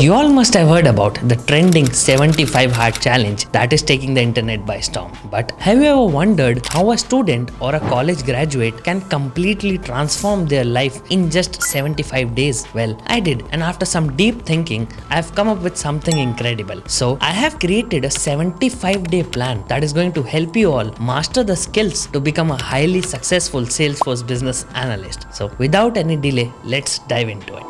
You all must have heard about the trending 75 hard challenge that is taking the internet by storm. But have you ever wondered how a student or a college graduate can completely transform their life in just 75 days? Well, I did, and after some deep thinking, I've come up with something incredible. So, I have created a 75-day plan that is going to help you all master the skills to become a highly successful Salesforce Business Analyst. So, without any delay, let's dive into it.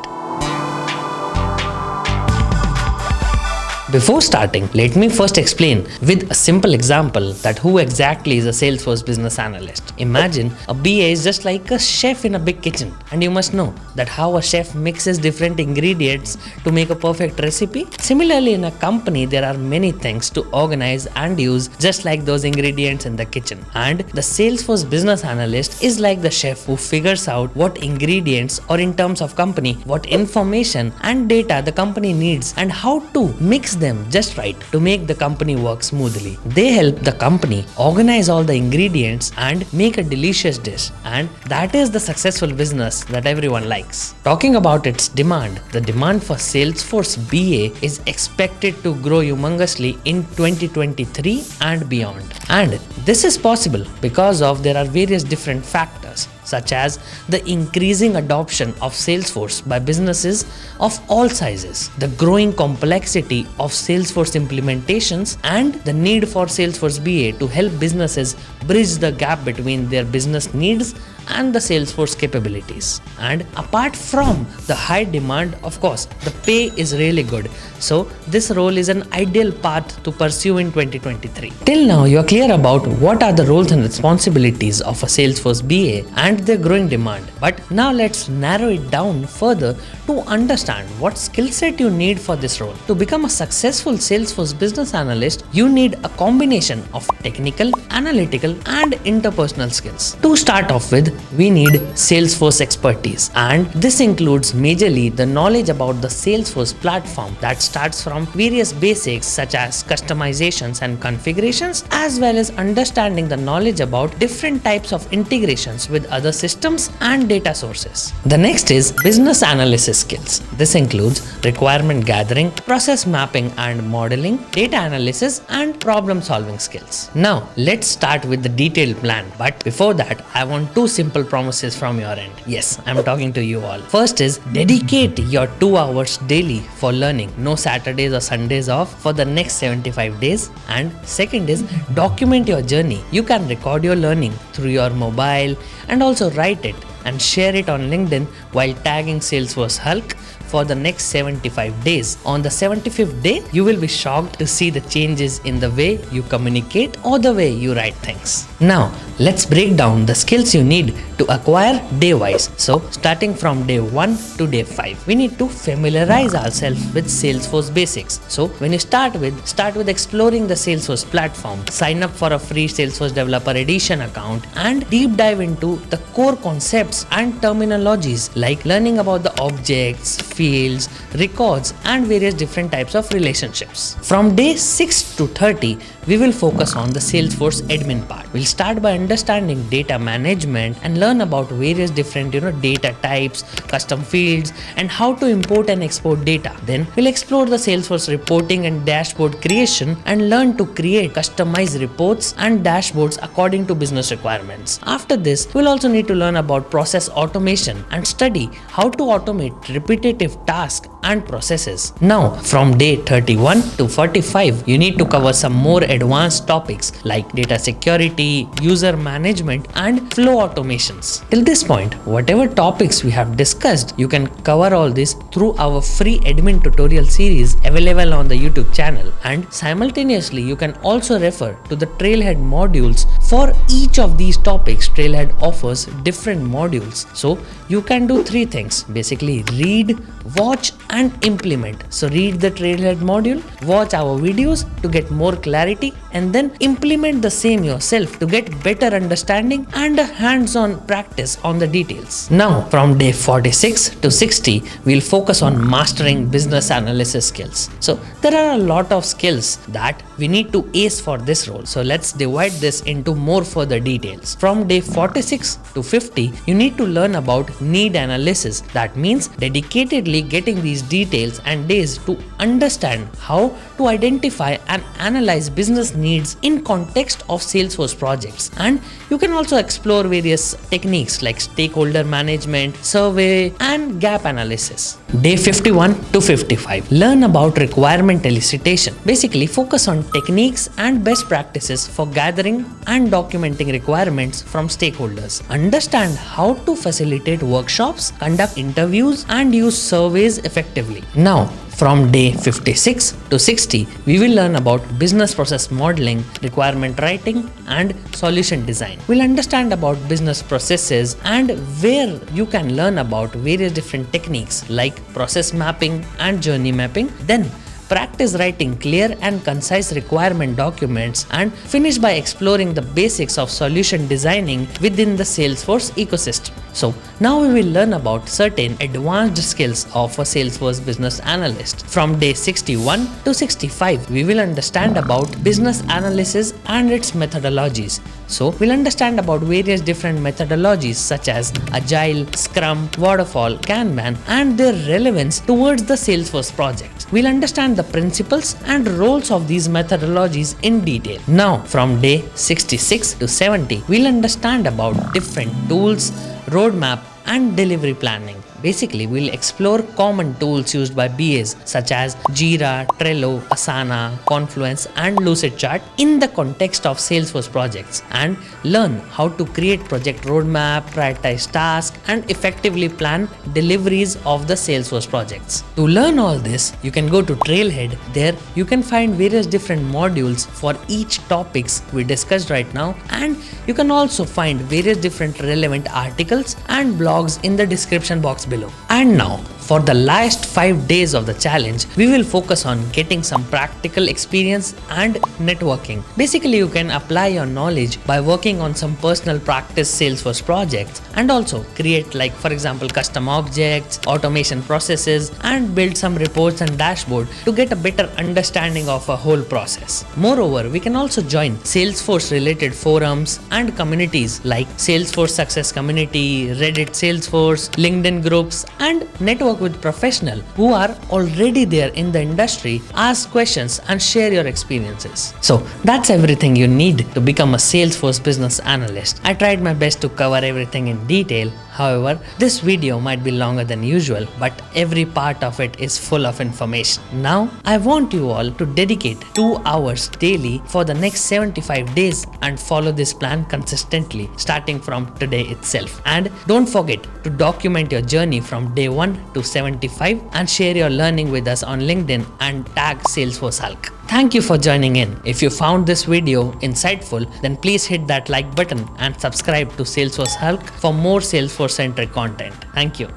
Before starting, let me first explain with a simple example that who exactly is a Salesforce Business Analyst. Imagine a BA is just like a chef in a big kitchen, and you must know that how a chef mixes different ingredients to make a perfect recipe. Similarly, in a company, there are many things to organize and use just like those ingredients in the kitchen. And the Salesforce Business Analyst is like the chef who figures out what ingredients, or in terms of company, what information and data the company needs and how to mix them just right to make the company work smoothly. They help the company organize all the ingredients and make a delicious dish, and that is the successful business that everyone likes. Talking about its demand, the demand for Salesforce BA is expected to grow humongously in 2023 and beyond. And this is possible because of there are various different factors, such as the increasing adoption of Salesforce by businesses of all sizes, the growing complexity of Salesforce implementations, and the need for Salesforce BA to help businesses bridge the gap between their business needs and the Salesforce capabilities. And apart from the high demand, of course, the pay is really good. So this role is an ideal path to pursue in 2023. Till now, you are clear about what are the roles and responsibilities of a Salesforce BA and their growing demand. But now let's narrow it down further to understand what skill set you need for this role. To become a successful Salesforce Business Analyst, you need a combination of technical, analytical, and interpersonal skills. To start off with, we need Salesforce expertise, and this includes majorly the knowledge about the Salesforce platform that starts from various basics such as customizations and configurations, as well as understanding the knowledge about different types of integrations with other systems and data sources. The next is business analysis skills. This includes requirement gathering, process mapping and modeling, data analysis, and problem solving skills. Now let's start with the detailed plan, but before that I want two simple promises from your end. Yes, I'm talking to you all. First is dedicate your 2 hours daily for learning. No Saturdays or Sundays off for the next 75 days. And second is document your journey. You can record your learning through your mobile and also write it and share it on LinkedIn while tagging Salesforce Hulk for the next 75 days. On the 75th day, you will be shocked to see the changes in the way you communicate or the way you write things. Now, let's break down the skills you need to acquire day-wise. So, starting from day 1 to day 5, we need to familiarize ourselves with Salesforce basics. So, when you start with exploring the Salesforce platform, sign up for a free Salesforce Developer Edition account and deep dive into the core concepts and terminologies like learning about the objects, fields, records, and various different types of relationships. From day 6 to 30, we will focus on the Salesforce admin part. We'll start by understanding data management and learn about various different data types, custom fields, and how to import and export data. Then we'll explore the Salesforce reporting and dashboard creation and learn to create customized reports and dashboards according to business requirements. After this, we'll also need to learn about process automation and study how to automate repetitive tasks and processes. Now, from day 31 to 45, you need to cover some more advanced topics like data security, user management, and flow automations. Till this point, whatever topics we have discussed, you can cover all this through our free admin tutorial series available on the YouTube channel. And simultaneously, you can also refer to the Trailhead modules. For each of these topics, Trailhead offers different modules. So you can do 3 things. Basically, read, watch, and implement. So read the Trailhead module, watch our videos to get more clarity, and then implement the same yourself to get better understanding and a hands-on practice on the details. Now, from day 46 to 60, we'll focus on mastering business analysis skills. So there are a lot of skills that we need to ace for this role. So let's divide this into more further details. From day 46 to 50, you need to learn about need analysis. That means dedicatedly getting these these details and days to understand how to identify and analyze business needs in context of Salesforce projects. And you can also explore various techniques like stakeholder management, survey, and gap analysis. Day 51 to 55. Learn about requirement elicitation. Basically, focus on techniques and best practices for gathering and documenting requirements from stakeholders. Understand how to facilitate workshops, conduct interviews, and use surveys effectively. Now, from day 56 to 60, we will learn about business process modeling, requirement writing, and solution design. We'll understand about business processes and where you can learn about various different techniques like process mapping and journey mapping. Then practice writing clear and concise requirement documents, and finish by exploring the basics of solution designing within the Salesforce ecosystem. So now we will learn about certain advanced skills of a Salesforce Business Analyst. From day 61 to 65, we will understand about business analysis and its methodologies. So we'll understand about various different methodologies such as Agile, Scrum, Waterfall, Kanban, and their relevance towards the Salesforce project. We'll understand the principles and roles of these methodologies in detail. Now, from day 66 to 70, we'll understand about different tools, roadmap, and delivery planning. Basically, we'll explore common tools used by BAs such as Jira, Trello, Asana, Confluence, and Lucidchart in the context of Salesforce projects, and learn how to create project roadmap, prioritize tasks, and effectively plan deliveries of the Salesforce projects. To learn all this, you can go to Trailhead. There, you can find various different modules for each topics we discussed right now, and you can also find various different relevant articles and blogs in the description box below. And now, for the last 5 days of the challenge, we will focus on getting some practical experience and networking. Basically, you can apply your knowledge by working on some personal practice Salesforce projects, and also create, like for example, custom objects, automation processes, and build some reports and dashboard to get a better understanding of a whole process. Moreover, we can also join Salesforce related forums and communities like Salesforce Success Community, Reddit Salesforce, LinkedIn groups, and network with professionals who are already there in the industry, ask questions, and share your experiences. So that's everything you need to become a Salesforce Business Analyst. I tried my best to cover everything in detail. However, this video might be longer than usual, but every part of it is full of information. Now, I want you all to dedicate 2 hours daily for the next 75 days and follow this plan consistently, starting from today itself. And don't forget to document your journey from day 1 to 75 and share your learning with us on LinkedIn and tag Salesforce Hulk. Thank you for joining in. If you found this video insightful, then please hit that like button and subscribe to Salesforce Hulk for more Salesforce centric content. Thank you.